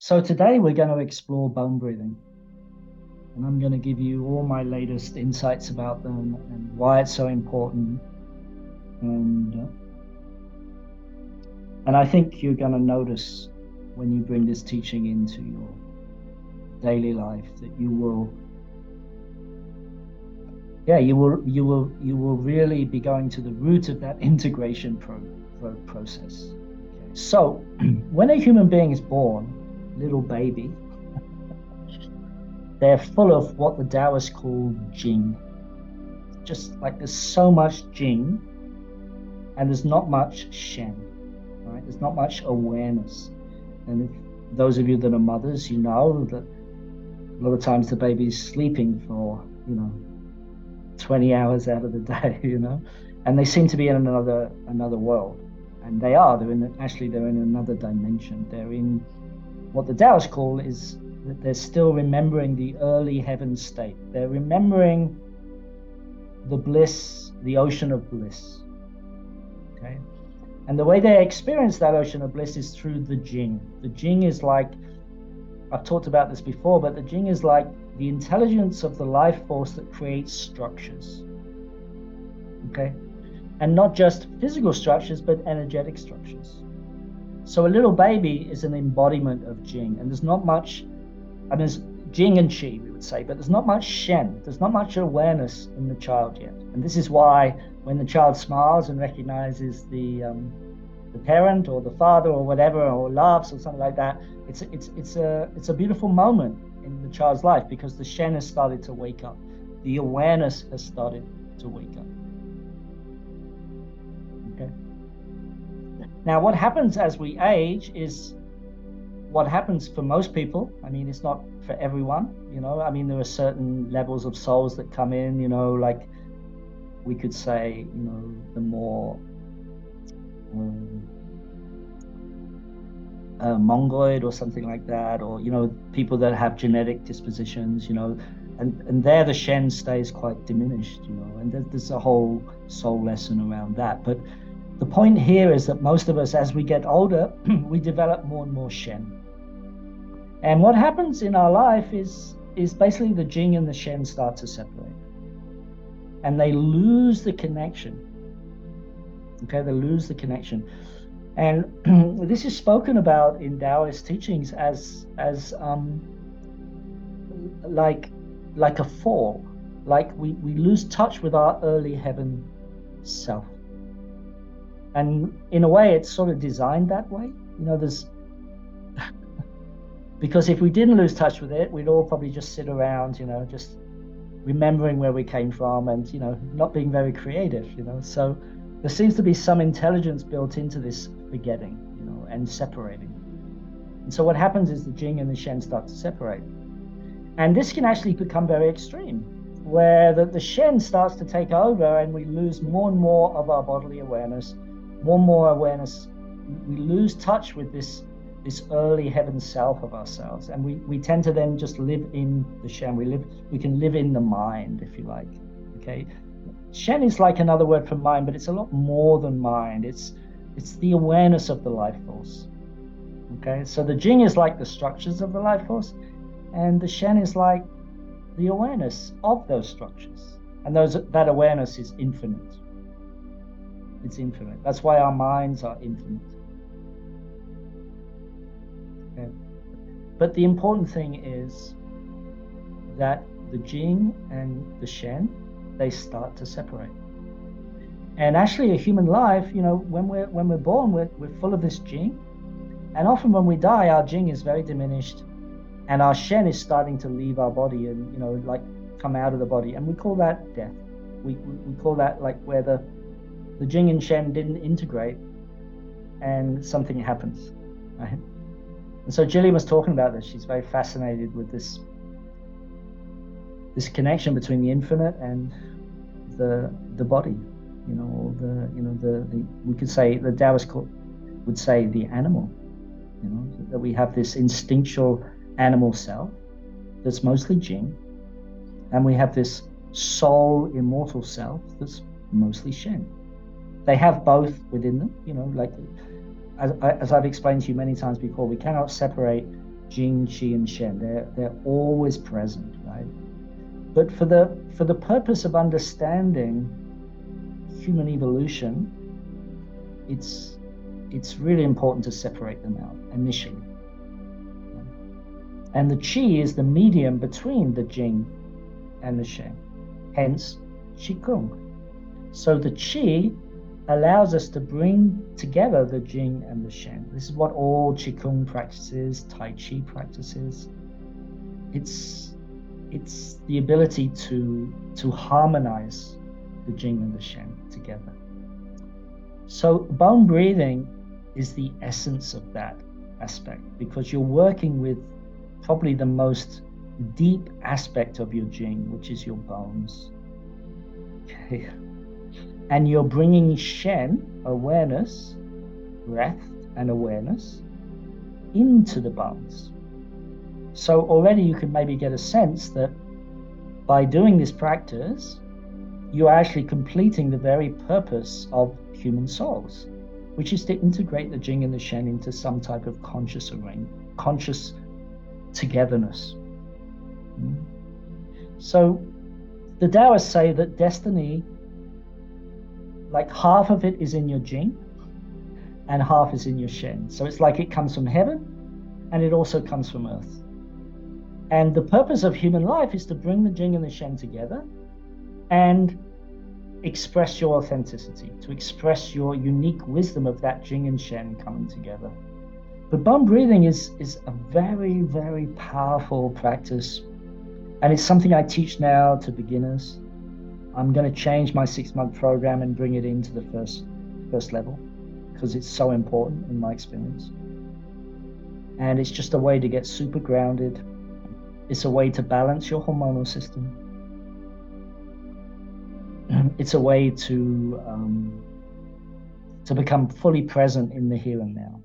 So today we're going to explore bone breathing, and I'm going to give you all my latest insights about them and why it's so important. And and I think you're going to notice when you bring this teaching into your daily life that you will really be going to the root of that integration process. Okay. So when a human being is born, little baby, they're full of what the Taoists call Jing. Just like there's so much Jing and there's not much Shen, right? There's not much awareness. And if those of you that are mothers, you know that a lot of times the baby's sleeping for, 20 hours out of the day, and they seem to be in another world. And they are, they're in another dimension. They're in what the Taoists call is that they're still remembering the early heaven state. They're remembering the bliss, the ocean of bliss. Okay. And the way they experience that ocean of bliss is through the Jing. The Jing is like, I've talked about this before, but the Jing is like the intelligence of the life force that creates structures. Okay. And not just physical structures, but energetic structures. So a little baby is an embodiment of Jing, and there's not much, there's Jing and Qi, we would say, but there's not much Shen. There's not much awareness in the child yet. And this is why when the child smiles and recognizes the parent or the father or whatever, or laughs or something like that, it's a beautiful moment in the child's life because the Shen has started to wake up. The awareness has started to wake up. Okay. Now, what happens as we age is what happens for most people. It's not for everyone, there are certain levels of souls that come in, like we could say, the more Mongoloid or something like that, or, people that have genetic dispositions, and there the Shen stays quite diminished, and there's a whole soul lesson around that. But the point here is that most of us, as we get older, we develop more and more Shen. And what happens in our life is basically the Jing and the Shen start to separate. And they lose the connection. Okay, they lose the connection. And this is spoken about in Taoist teachings as like a fall. Like we lose touch with our early heaven self. And in a way, it's sort of designed that way. There's because if we didn't lose touch with it, we'd all probably just sit around, just remembering where we came from and, not being very creative, So there seems to be some intelligence built into this forgetting, and separating. And so what happens is the Jing and the Shen start to separate. And this can actually become very extreme, where the Shen starts to take over and we lose more and more of our bodily awareness, more and more awareness. We lose touch with this early heaven self of ourselves, and we tend to then just live in the Shen. We can live in the mind, if you like. Okay, Shen is like another word for mind, but it's a lot more than mind. It's the awareness of the life force. Okay, so the Jing is like the structures of the life force, and the Shen is like the awareness of those structures, and that awareness is infinite. It's infinite. That's why our minds are infinite. Okay. But the important thing is that the Jing and the Shen, they start to separate. And actually a human life, when we're born, we're full of this Jing. And often when we die, our Jing is very diminished and our Shen is starting to leave our body and, like come out of the body. And we call that death. We call that like where the Jing and Shen didn't integrate and something happens, right? And so Jillian was talking about this. She's very fascinated with this connection between the infinite and the body, we could say the Taoist would say the animal, that we have this instinctual animal self that's mostly Jing, and we have this soul immortal self that's mostly Shen. They have both within them, like as I've explained to you many times before, we cannot separate Jing, Qi, and Shen. They're always present, right? But for the purpose of understanding human evolution, it's really important to separate them out initially. And the Qi is the medium between the Jing and the Shen, hence Qigong. So the Qi allows us to bring together the Jing and the Shen. This is what all Qigong practices, Tai Chi practices. It's the ability to harmonize the Jing and the Shen together. So bone breathing is the essence of that aspect, because you're working with probably the most deep aspect of your Jing, which is your bones. Okay. And you're bringing Shen, awareness, breath and awareness, into the bones. So already you can maybe get a sense that by doing this practice, you're actually completing the very purpose of human souls, which is to integrate the Jing and the Shen into some type of conscious togetherness. So the Taoists say that destiny, like half of it is in your Jing and half is in your Shen. So it's like it comes from heaven and it also comes from earth. And the purpose of human life is to bring the Jing and the Shen together and express your authenticity, to express your unique wisdom of that Jing and Shen coming together. But bone breathing is a very, very powerful practice. And it's something I teach now to beginners. I'm going to change my 6-month program and bring it into the first level, because it's so important in my experience. And it's just a way to get super grounded. It's a way to balance your hormonal system. It's a way to become fully present in the here and now.